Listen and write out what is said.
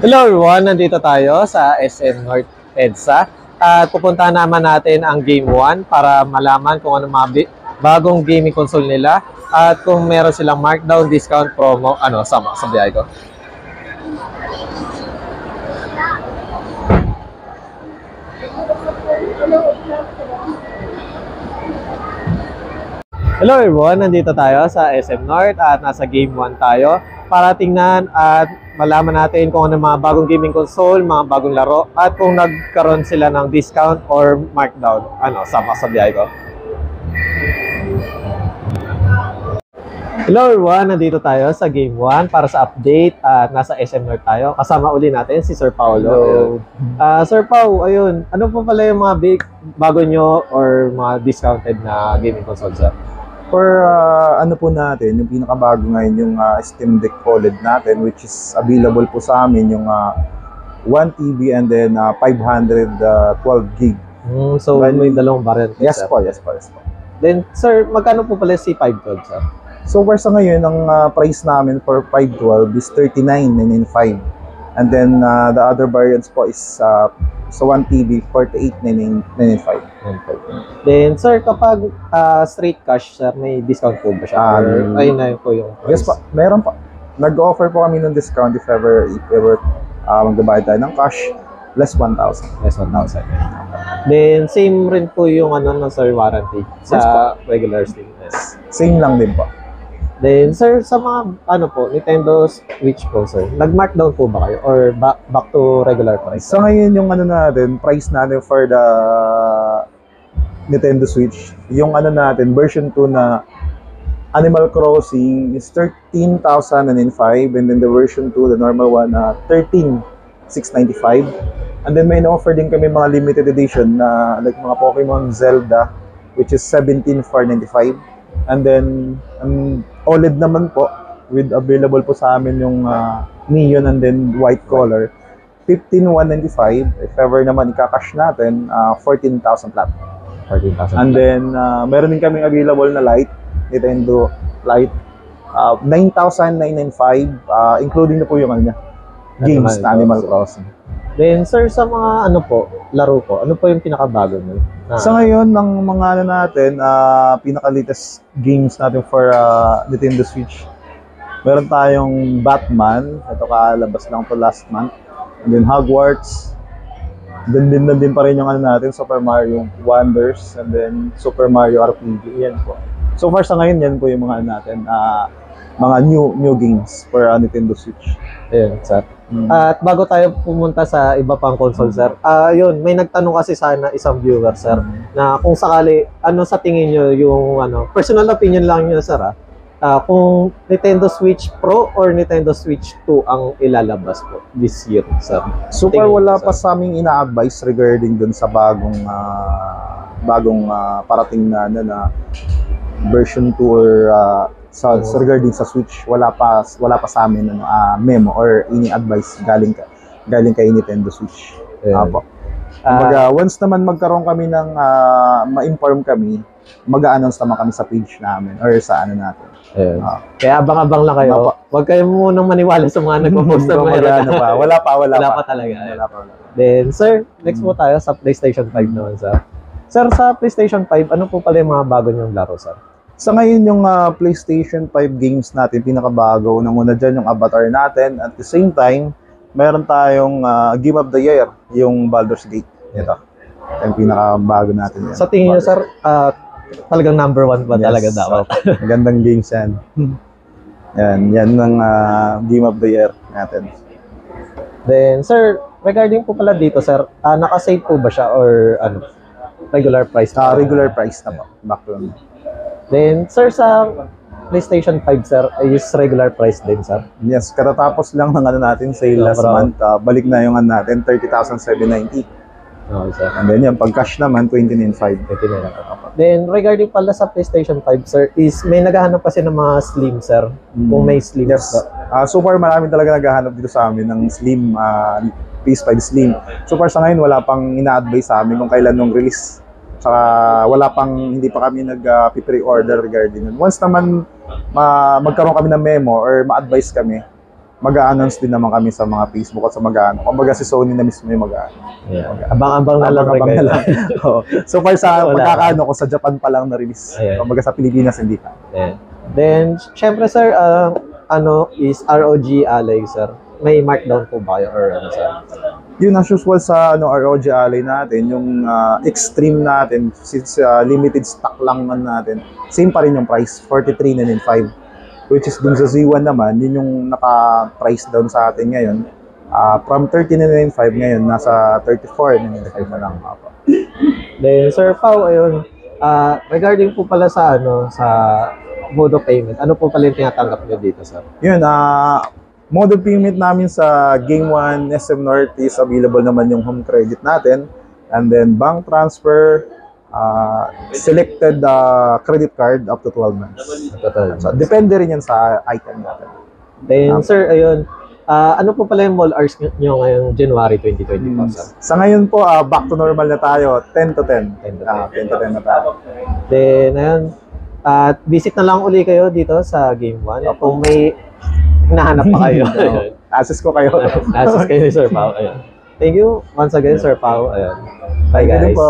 Hello everyone, nandito tayo sa SM North EDSA at pupuntahan naman natin ang Game 1 para malaman kung ano mga bagong gaming console nila at kung meron silang markdown, discount, promo, sama sa biyahe ko. Hello everyone, nandito tayo sa SM North at nasa Game 1 tayo para tingnan at malaman natin kung ano mga bagong gaming console, mga bagong laro at kung nagkaroon sila ng discount or markdown. Sama sa biyahe ko. Hello everyone, nandito tayo sa Game 1 para sa update at nasa SM North tayo. Kasama uli natin si Sir Paulo. Sir Pau, ayun, ano po pala yung mga bago nyo or mga discounted na gaming console, sir? For ano po natin, yung pinakabago ngayon yung Steam Deck OLED natin, which is available po sa amin yung 1 TB and then 512 gig. So may dalawang variant. Yes po. Then sir, magkano po pala si 512, sir? So far sa ngayon, ang price namin for 512 is 39,995. And then the other variants po is sa 1 TB, 48,995. Then sir, kapag straight cash, sir, may discount po ba siya? Ayun na po yung price. Yes pa, meron pa. Nag-offer po kami ng discount if ever magbabayad tayo ng cash, less 1,000. Less 1,000. Then same rin po yung sir, warranty sa regular Steam. Yes. Same lang din po. Then sir, sa mga Nintendo Switch po, sir, nag-markdown po ba kayo or back to regular price? So ngayon yung natin, price natin for the Nintendo Switch, yung natin, version 2 na Animal Crossing is 13,005, and then the version 2, the normal one, 13,695. And then may na-offer din kami mga limited edition na like mga Pokemon Zelda, which is 17,495. And then OLED naman po, with available po sa amin yung neon and then white color, 15,195. If ever naman ikakash natin, 14,000 flat. 14,000. And then meron din kaming available na light, Nintendo Lite, 9,995, including na po yung games na Animal Crossing. Then sir, sa mga laro po, ano po yung pinakabago nyo? Sa ngayon, ng mga natin, pinaka-latest games natin for Nintendo Switch, meron tayong Batman, ito kalabas lang to last month, and then Hogwarts, din pa rin yung natin, Super Mario Wonders, and then Super Mario RPG, yan po. So far sa ngayon, yan po yung mga natin, mga new games for Nintendo Switch. Ayun, sir. At bago tayo pumunta sa iba pang console, sir, yun, may nagtanong kasi sana isang viewer, sir, na kung sakali, sa tingin nyo yung, personal opinion lang nyo, sir, kung Nintendo Switch Pro or Nintendo Switch 2 ang ilalabas po this year, sir? So far, wala pa sa aming ina-advise regarding dun sa bagong parating na version 2 or regarding sa Switch, wala pa sa amin memo or ini-advise galing kay Nintendo Switch. Apo. Once naman magkaroon kami ng ma-inform kami, mag-a-announce naman kami sa page namin or sa natin. Kaya abang-abang lang kayo. Huwag kayo munang maniwala sa mga nagpo-post na mayroon. Wala pa talaga. Wala pa. Then sir, next po tayo sa PlayStation 5 naman, sir. Sir, sa PlayStation 5, ano po pala yung mga bago niyong laro, sir? Sa ngayon yung PlayStation 5 games natin, pinakabago, una dyan yung Avatar natin. At the same time, meron tayong Game of the Year, yung Baldur's Gate. Ito, yung pinakabago natin yan. Sa tingin nyo, sir, talagang number 1 ba talaga dapat? Magandang games yan. Yan ang Game of the Year natin. Then, sir, regarding po pala dito, sir, naka-save po ba siya or regular price? Regular price na po. Back to Then, sir, sa PlayStation 5, sir, is regular price din, sir? Yes, katatapos lang ng natin sale last month. Balik na yung natin, 30,790. Okay, sir. And then yung pag-cash naman, 29,500. Then, regarding pala sa PlayStation 5, sir, is may naghahanap kasi ng mga slim, sir. Kung may slim. Yes. So far, marami talaga naghahanap dito sa amin ng slim, PS5 Slim. So far sa ngayon, wala pang ina-advise sa amin kung kailan nung release. Saka hindi pa kami nag-pre-order regarding yun. Once naman magkaroon kami ng memo or ma-advise kami, mag-a-announce din naman kami sa mga Facebook at sa mag-a-ano. Kumbaga si Sony na mismo yung mag-a-ano. Yeah. Abang-abang na lang Abang-abang rin na kayo. lang. Oo. So far sa Wala. pagkakaano ko, sa Japan pa lang na-release. Ayan. Kumbaga sa Pilipinas, hindi pa. Yeah. Then, syempre sir, ano is ROG Ally, sir? May markdown po ba kayo or ano, sir? Yun as usual sa ROG Ally natin, yung extreme natin, since limited stock lang man natin, same pa rin yung price, 43,995. Which is dun sa Z1 naman, yun yung naka-price down sa atin ngayon. From 13,995 ngayon, nasa 34,995 na lang. Then, Sir Pao, ayun, regarding po pala sa, ano, sa mode of payment, ano po pala yung tinatanggap nyo dito, sir? Yun, mode of payment namin sa Game 1 SM North is available naman yung home credit natin. And then bank transfer, selected credit card up to 12 months. Total. So, depende rin yan sa item natin. Then, sir, ayun, ano po pala yung mall hours nyo ngayong January 2024, sir? Sa ngayon po, back to normal na tayo, 10 to 10. 10 to 10 to 10 na tayo. Then, ayun, at visit na lang uli kayo dito sa Game 1. Kung may hinahanap pa kayo. Access ko kayo. Access kayo ni Sir Pao. Ayun. Thank you once again, Sir Pao. Ayun. Bye, Thank you din guys. po.